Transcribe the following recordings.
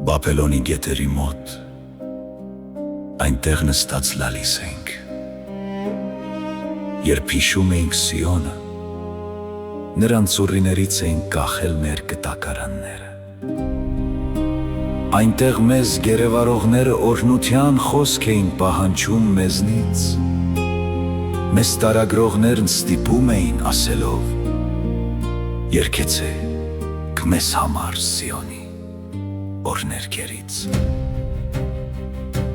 Բաբելոնի գետերի մոտ, այնտեղ նստած լալիս ենք, երբ հիշում էինք Սիոնը, նրան ծուռիներից էինք կախել մեր կտակարանները։ Այնտեղ մեզ գերեվարողները օրհնության խոսք էին պահանջում մեզնից, մեզ տարագրողներն ստիպում էին ասելով. երգեցեք մեզ համար Սիոնի օրհներգերից։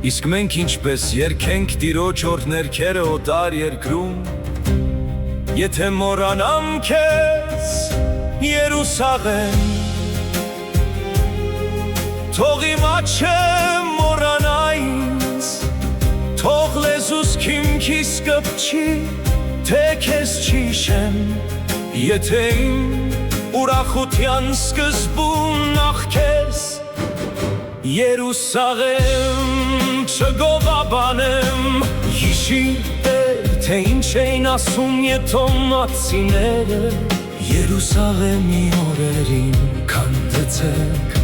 Իսկ մենք ինչպես երգենք Տիրոջ օրհներգերը օտար երկրում, եթե մոռանամ քեզ, Երուսաղեմ, թող իմ աչքը մոռանա ինձ, թող լեզուս քիմքիս կպչի, թե քեզ չհիշեմ, եթե իմ ուրախության սկզբում նախ քեզ, Երուսաղեմ, չգովաբանեմ, հիշիր թե ինչ էին ասում եթոմացիները, Երուսաղեմի օրերին քանդեցեք,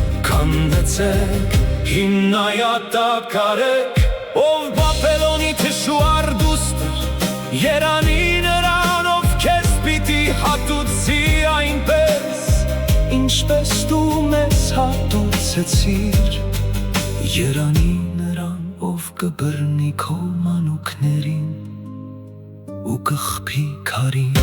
հիմնայատակարեք, ով Բաբելոնի թշուառ դուստր, երանի նրան, ով քեզ պիտի հատուցի այնպես, ինչպես դու մեզ հատուցեցիր, երանի նրան, ով կբռնի քո մանուկներին ու կխփի քարին։